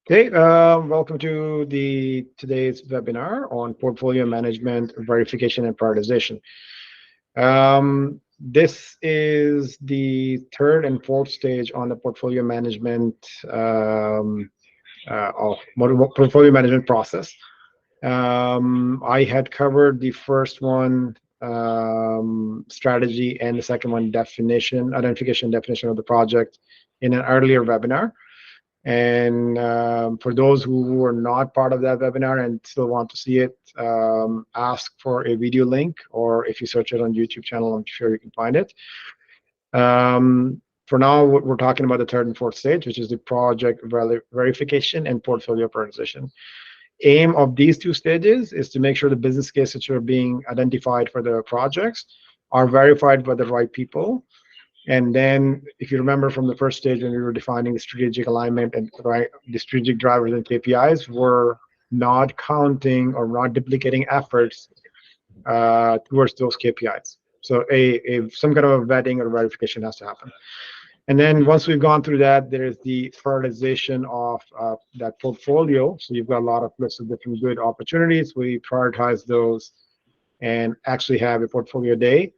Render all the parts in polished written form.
Okay, welcome to the today's webinar on portfolio management, verification, and prioritization. This is the third and fourth stage on the portfolio management portfolio management process. I had covered the first one, strategy, and the second one, identification, definition of the project, in an earlier webinar. And for those who were not part of that webinar and still want to see it, ask for a video link, or if you search it on YouTube channel, I'm sure you can find it. For now, we're talking about the third and fourth stage, which is the project verification and portfolio prioritization. Aim of these two stages is to make sure the business cases that are being identified for the projects are verified by the right people. And then, if you remember from the first stage when we were defining the strategic alignment and the strategic drivers and KPIs, were not counting or not duplicating efforts towards those KPIs. So some kind of a vetting or verification has to happen. And then once we've gone through that, there's the prioritization of that portfolio. So you've got a lot of lists of different good opportunities. We prioritize those and actually have a portfolio day.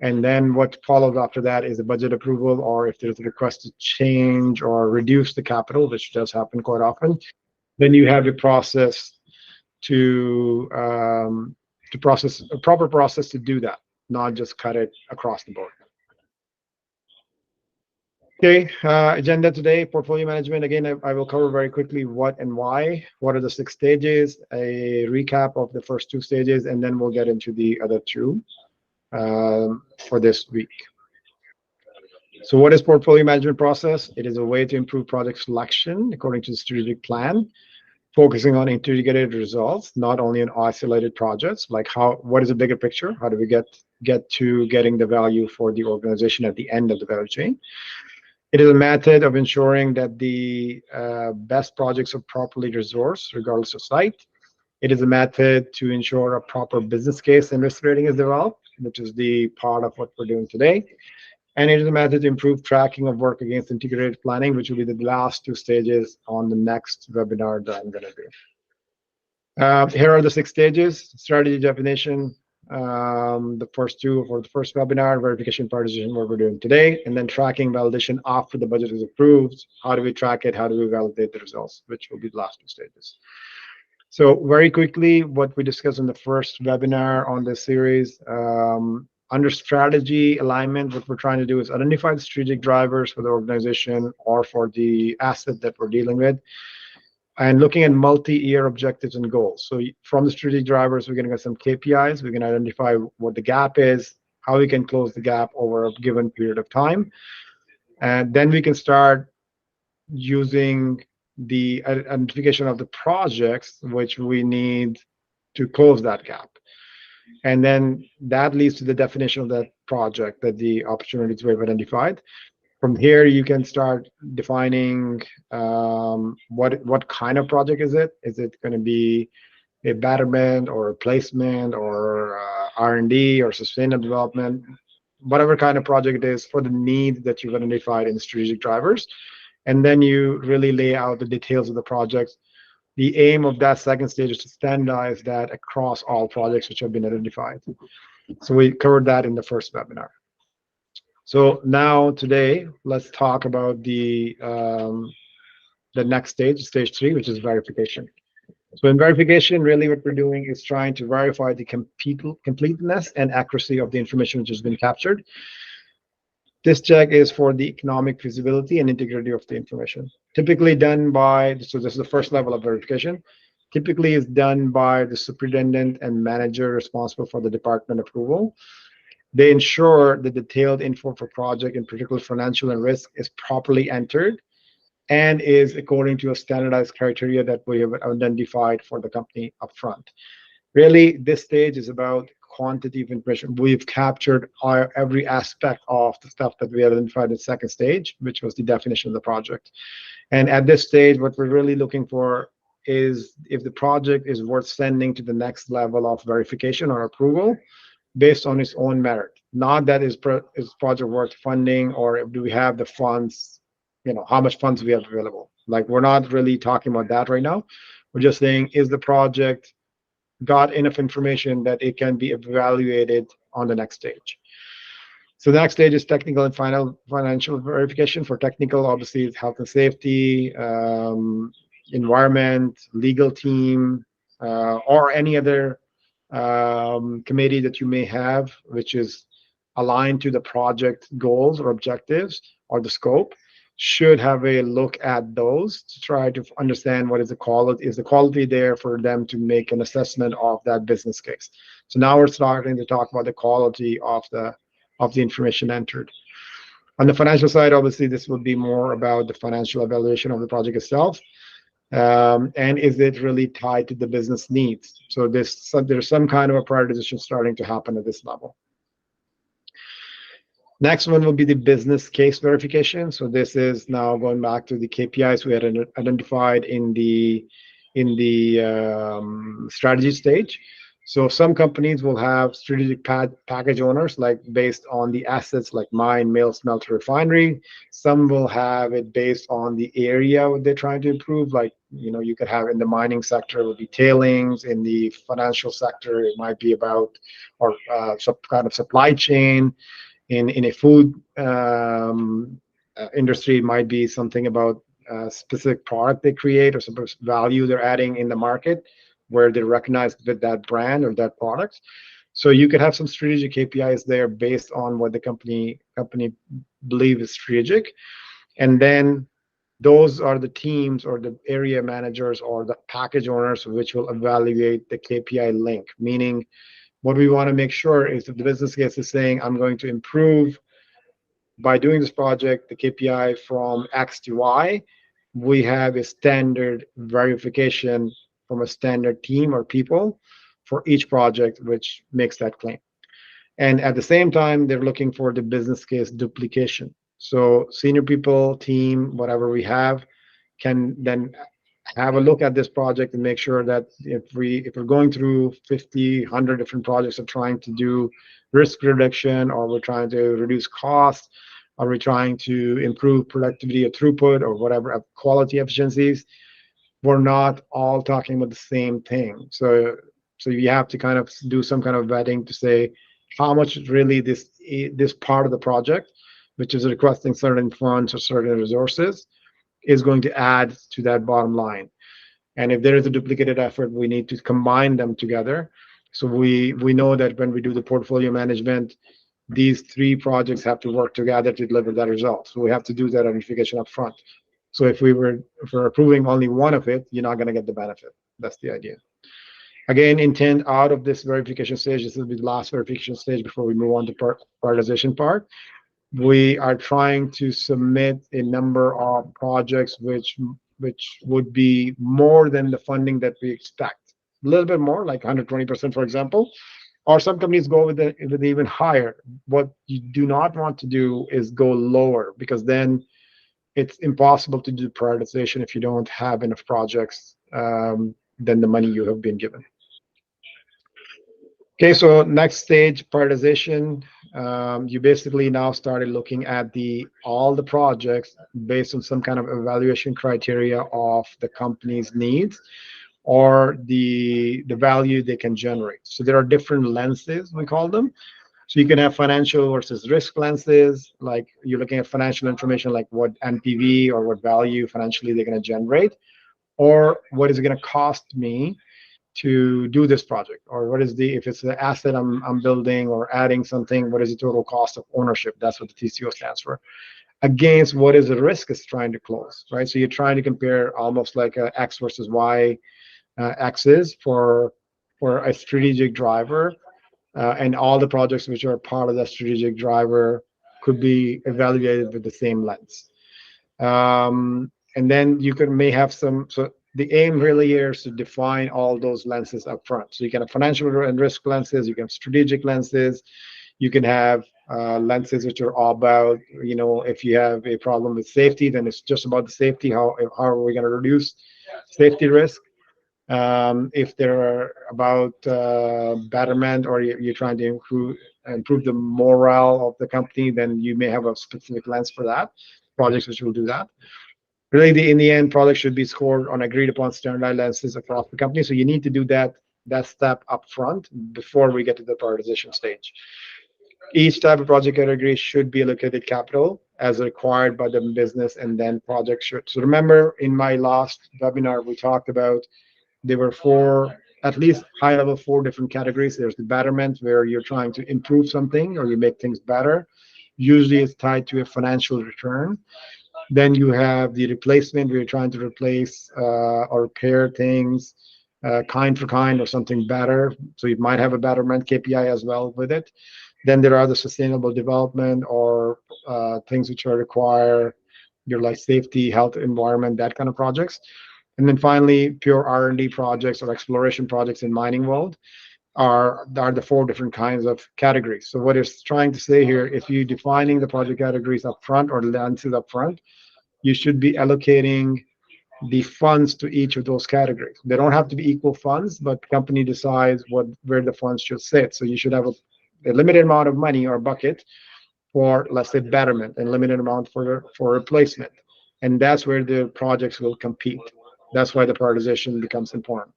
And then what follows after that is a budget approval, or if there's a request to change or reduce the capital, which does happen quite often, then you have a process to process a proper process to do that, not just cut it across the board. Okay, agenda today, portfolio management. Again, I will cover very quickly what and why, what are the 6 stages, a recap of the first 2 stages, and then we'll get into the other 2 for this week. So what is portfolio management process? It is a way to improve project selection according to the strategic plan, focusing on integrated results, not only on isolated projects, like what is a bigger picture? How do we get to getting the value for the organization at the end of the value chain? It is a method of ensuring that the best projects are properly resourced, regardless of site. It is a method to ensure a proper business case and risk rating is developed, which is the part of what we're doing today. And it is a method to improve tracking of work against integrated planning, which will be the last 2 stages on the next webinar that I'm going to do. Here are the 6 stages: strategy definition, the first 2 for the first webinar, verification, prioritization, what we're doing today, and then tracking, validation after the budget is approved. How do we track it? How do we validate the results? Which will be the last 2 stages. So very quickly, what we discussed in the first webinar on this series, under strategy alignment, what we're trying to do is identify the strategic drivers for the organization or for the asset that we're dealing with, and looking at multi-year objectives and goals. So from the strategic drivers, we're going to get some KPIs. We can identify what the gap is, how we can close the gap over a given period of time. And then we can start using the identification of the projects which we need to close that gap. And then that leads to the definition of that project, that the opportunities we've identified. From here, you can start defining what kind of project is it? Is it going to be a betterment or replacement or R&D or sustainable development? Whatever kind of project it is for the needs that you've identified in the strategic drivers. And then you really lay out the details of the projects. The aim of that second stage is to standardize that across all projects which have been identified. So we covered that in the first webinar. So now today, let's talk about the next stage, stage 3, which is verification. So in verification, really what we're doing is trying to verify the completeness and accuracy of the information which has been captured. This check is for the economic feasibility and integrity of the information. Typically done by, so this is the first level of verification, typically is done by the superintendent and manager responsible for the department approval. They ensure the detailed info for project, in particular financial and risk, is properly entered and is according to a standardized criteria that we have identified for the company upfront. Really, this stage is about quantity of information. We've captured every aspect of the stuff that we identified in the second stage, which was the definition of the project. And at this stage, what we're really looking for is if the project is worth sending to the next level of verification or approval based on its own merit. Not that is project worth funding, or do we have the funds, how much funds we have available. Like, we're not really talking about that right now. We're just saying, is the project got enough information that it can be evaluated on the next stage? So the next stage is technical and financial verification. For technical, obviously, it's health and safety, environment, legal team, or any other committee that you may have, which is aligned to the project goals or objectives or the scope, should have a look at those to try to understand what is the quality. Is the quality there for them to make an assessment of that business case? So now we're starting to talk about the quality of the information entered. On the financial side, obviously, this would be more about the financial evaluation of the project itself. And is it really tied to the business needs? So there's some kind of a prioritization starting to happen at this level. Next one will be the business case verification. So this is now going back to the KPIs we had identified in the strategy stage. So some companies will have strategic package owners, like based on the assets like mine, mill, smelter, refinery. Some will have it based on the area they're trying to improve. Like, you could have in the mining sector, it would be tailings. In the financial sector, it might be about or some kind of supply chain. In a food industry, it might be something about a specific product they create or some value they're adding in the market, where they're recognized with that brand or that product. So you could have some strategic KPIs there based on what the company believe is strategic. And then those are the teams or the area managers or the package owners which will evaluate the KPI link. Meaning, what we want to make sure is that the business case is saying, I'm going to improve by doing this project the KPI from X to Y. We have a standard verification from a standard team or people for each project, which makes that claim. And at the same time, they're looking for the business case duplication. So senior people, team, whatever we have, can then have a look at this project and make sure that if we're going through 50, 100 different projects of trying to do risk reduction, or we're trying to reduce costs, or we're trying to improve productivity or throughput or whatever quality efficiencies, we're not all talking about the same thing. So you have to kind of do some kind of vetting to say how much really this part of the project, which is requesting certain funds or certain resources, is going to add to that bottom line. And if there is a duplicated effort, we need to combine them together. So we know that when we do the portfolio management, these three projects have to work together to deliver that result. So we have to do that identification up front. So if we're approving only one of it, you're not going to get the benefit. That's the idea. Again, intent out of this verification stage, this will be the last verification stage before we move on to prioritization part. We are trying to submit a number of projects which would be more than the funding that we expect. A little bit more, like 120%, for example. Or some companies go with even higher. What you do not want to do is go lower, because then it's impossible to do prioritization if you don't have enough projects than the money you have been given. Okay, so next stage, prioritization. You basically now started looking at all the projects based on some kind of evaluation criteria of the company's needs or the value they can generate. So there are different lenses, we call them. So you can have financial versus risk lenses, like you're looking at financial information, like what NPV or what value financially they're going to generate, or what is it going to cost me to do this project, or what is if it's the asset I'm building or adding something, what is the total cost of ownership? That's what the TCO stands for. Against what is the risk is trying to close, right? So you're trying to compare almost like a X versus Y axis for a strategic driver, and all the projects which are part of that strategic driver could be evaluated with the same lens. And then you may have some. So the aim really here is to define all those lenses up front. So you can have financial and risk lenses, you can have strategic lenses, you can have lenses which are all about, if you have a problem with safety, then it's just about the safety. How are we going to reduce safety risk? If they're about betterment, or you're trying to improve the morale of the company, then you may have a specific lens for that, projects which will do that. Really, in the end, products should be scored on agreed upon standardized lenses across the company. So you need to do that step up front before we get to the prioritization stage. Each type of project category should be allocated capital as required by the business, and then projects should. So remember, in my last webinar, we talked about there were four, at least high level, four different categories. There's the betterment, where you're trying to improve something or you make things better. Usually it's tied to a financial return. Then you have the replacement, where you're trying to replace or repair things kind for kind or something better. So you might have a betterment KPI as well with it. Then there are the sustainable development or things which are require your like safety, health, environment, that kind of projects. And then finally, pure R&D projects or exploration projects in mining world are the four different kinds of categories. So what it's trying to say here, if you're defining the project categories up front or lenses up front, you should be allocating the funds to each of those categories. They don't have to be equal funds, but the company decides where the funds should sit. So you should have a limited amount of money or bucket for, let's say, betterment, and limited amount for replacement. And that's where the projects will compete. That's why the prioritization becomes important.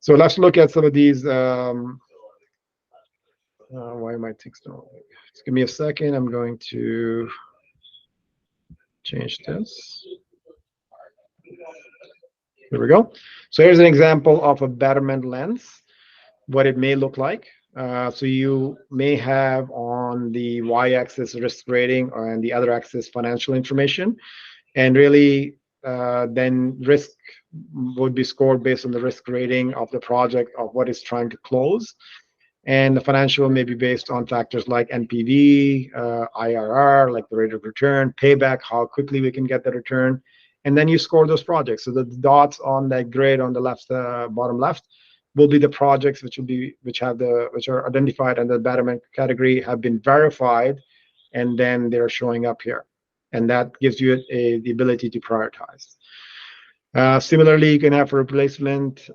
So let's look at some of these. Why am I texting? Just give me a second. I'm going to change this. Here we go. So here's an example of a betterment lens, what it may look like. So you may have on the y-axis risk rating, and the other axis financial information. And really, then risk would be scored based on the risk rating of the project of what it's trying to close. And the financial may be based on factors like NPV, IRR, like the rate of return, payback, how quickly we can get the return. And then you score those projects. So the dots on that grid on the left, bottom left, will be the projects which are identified under the betterment category, have been verified, and then they're showing up here. And that gives you the ability to prioritize. Similarly, you can have a replacement,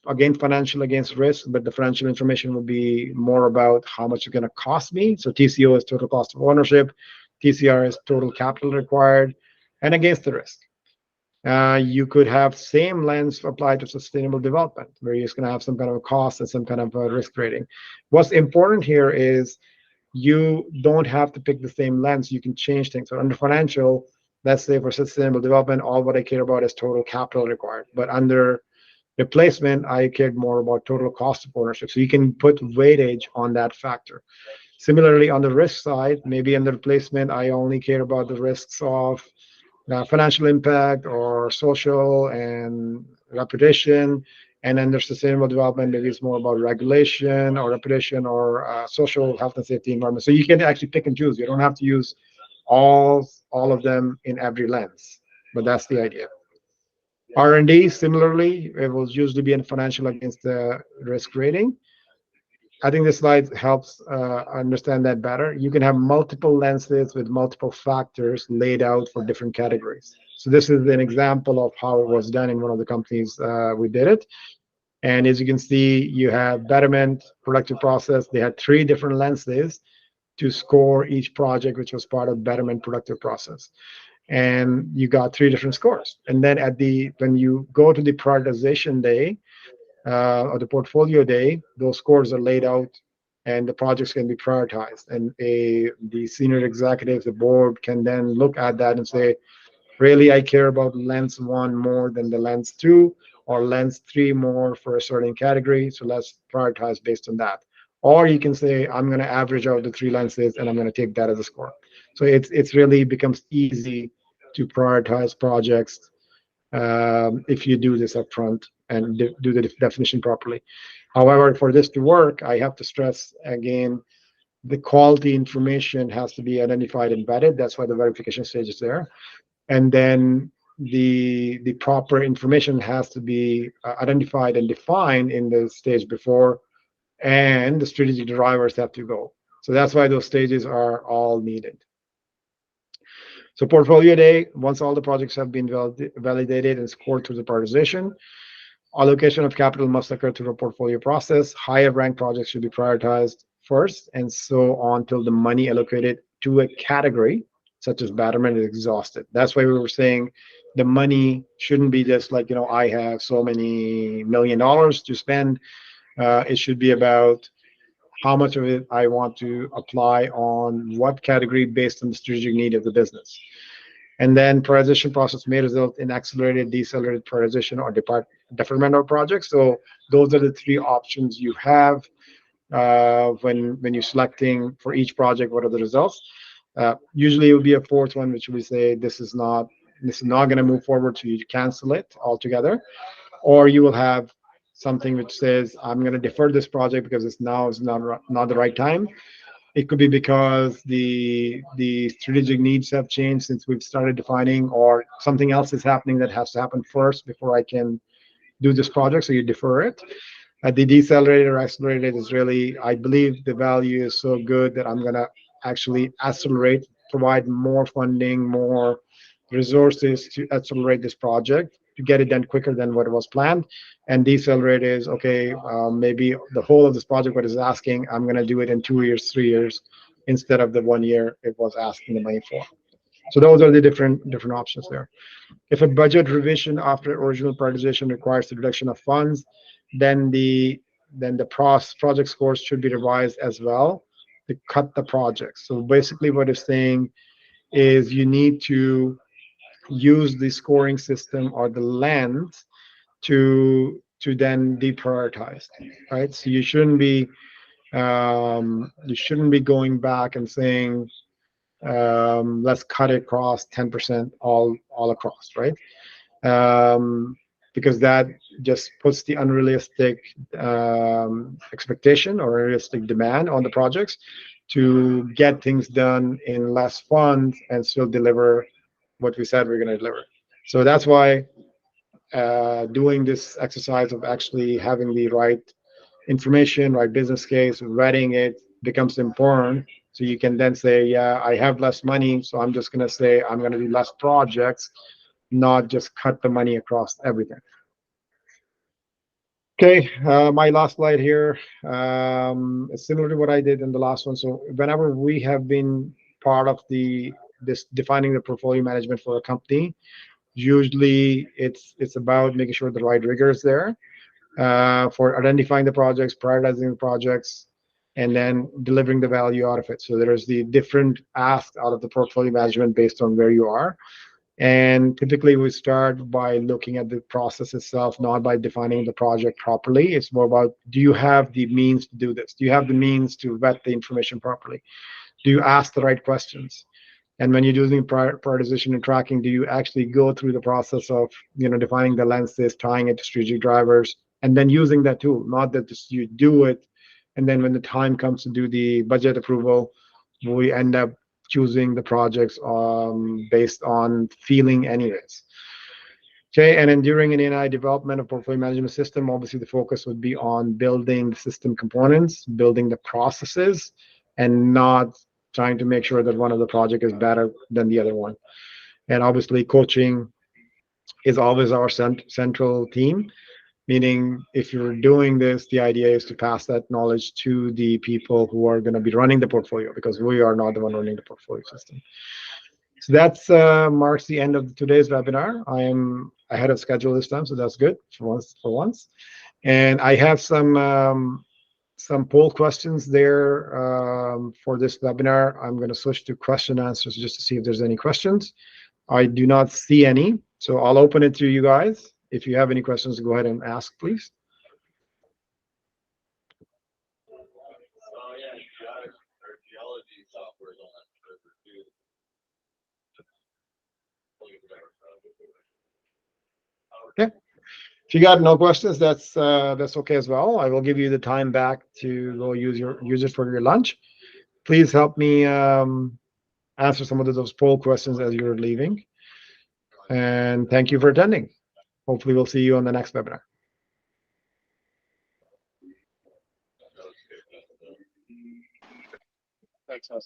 again, financial against risk, but the financial information will be more about how much it's going to cost me. So TCO is total cost of ownership, TCR is total capital required, and against the risk. You could have same lens applied to sustainable development, where you're just going to have some kind of a cost and some kind of a risk rating. What's important here is you don't have to pick the same lens. You can change things. So under financial, let's say for sustainable development, all what I care about is total capital required. But under replacement, I cared more about total cost of ownership. So you can put weightage on that factor. Similarly, on the risk side, maybe in the replacement, I only care about the risks of financial impact or social and reputation. And then there's sustainable development, maybe it's more about regulation or reputation or social health and safety environment. So you can actually pick and choose. You don't have to use all of them in every lens, but that's the idea. R&D, similarly, it will usually be in financial against the risk rating. I think this slide helps understand that better. You can have multiple lenses with multiple factors laid out for different categories. So this is an example of how it was done in one of the companies we did it. And as you can see, you have betterment, productive process. They had 3 different lenses to score each project, which was part of betterment productive process. And you got 3 different scores. And then when you go to the prioritization day, or the portfolio day, those scores are laid out and the projects can be prioritized. And the senior executives, the board, can then look at that and say, really, I care about lens 1 more than the lens 2, or lens 3 more for a certain category. So let's prioritize based on that. Or you can say, I'm going to average out the 3 lenses and I'm going to take that as a score. So it's really becomes easy to prioritize projects if you do this upfront and do the definition properly. However, for this to work, I have to stress again, the quality information has to be identified and vetted. That's why the verification stage is there. And then the proper information has to be identified and defined in the stage before, and the strategic drivers have to go. So that's why those stages are all needed. So portfolio day, once all the projects have been validated and scored through the prioritization, allocation of capital must occur through a portfolio process. Higher ranked projects should be prioritized first, and so on till the money allocated to a category such as Betterment, is exhausted. That's why we were saying the money shouldn't be just like, I have so many $1 million to spend. It should be about how much of it I want to apply on what category based on the strategic need of the business. And then prioritization process may result in accelerated, decelerated prioritization or deferment of projects. So those are the three options you have when you're selecting for each project. What are the results? Usually, it will be a fourth one, which we say this is not going to move forward, so you cancel it altogether, or you will have something which says I'm going to defer this project because it's not the right time. It could be because the strategic needs have changed since we've started defining, or something else is happening that has to happen first before I can do this project. So you defer it. The decelerated or accelerated is really, I believe the value is so good that I'm gonna actually accelerate, provide more funding, more resources to accelerate this project to get it done quicker than what was planned. And decelerate is okay. Maybe the whole of this project, what is asking, I'm gonna do it in 2 years, 3 years, instead of the 1 year it was asking the money for. So those are the different options there. If a budget revision after original prioritization requires the reduction of funds, then the project scores should be revised as well to cut the project. So basically, what it's saying is you need to use the scoring system or the lens to then deprioritize, right? So you shouldn't be going back and saying let's cut it across 10% all across, right? Because that just puts the unrealistic expectation or unrealistic demand on the projects to get things done in less funds and still deliver what we said we're going to deliver. So that's why doing this exercise of actually having the right information, right business case, writing it becomes important. So you can then say, yeah, I have less money, so I'm just going to say I'm going to do less projects, not just cut the money across everything. Okay, my last slide here is similar to what I did in the last one. So whenever we have been part of this defining the portfolio management for a company, usually it's about making sure the right rigor is there for identifying the projects, prioritizing the projects, and then delivering the value out of it. So there's the different asks out of the portfolio management based on where you are. And typically, we start by looking at the process itself, not by defining the project properly. It's more about, do you have the means to do this? Do you have the means to vet the information properly? Do you ask the right questions? And when you're using prioritization and tracking, do you actually go through the process of defining the lenses, tying it to strategic drivers, and then using that tool? Not that just you do it, and then when the time comes to do the budget approval, we end up choosing the projects based on feeling anyways. Okay, and then during an AI development of portfolio management system, obviously the focus would be on building the system components, building the processes, and not trying to make sure that one of the project is better than the other one. And obviously coaching is always our central theme, meaning if you're doing this, the idea is to pass that knowledge to the people who are going to be running the portfolio, because we are not the one running the portfolio system. So that's marks the end of today's webinar. I am ahead of schedule this time, so that's good for once. And I have some poll questions there for this webinar. I'm going to switch to question answers just to see if there's any questions. I do not see any, so I'll open it to you guys. If you have any questions, go ahead and ask, please. Okay. If you got no questions, that's okay as well. I will give you the time back to go use it for your lunch. Please help me answer some of those poll questions as you're leaving. And thank you for attending. Hopefully, we'll see you on the next webinar. Thanks, Hassan.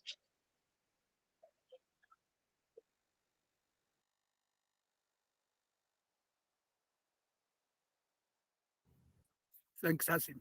Thanks, Hassan.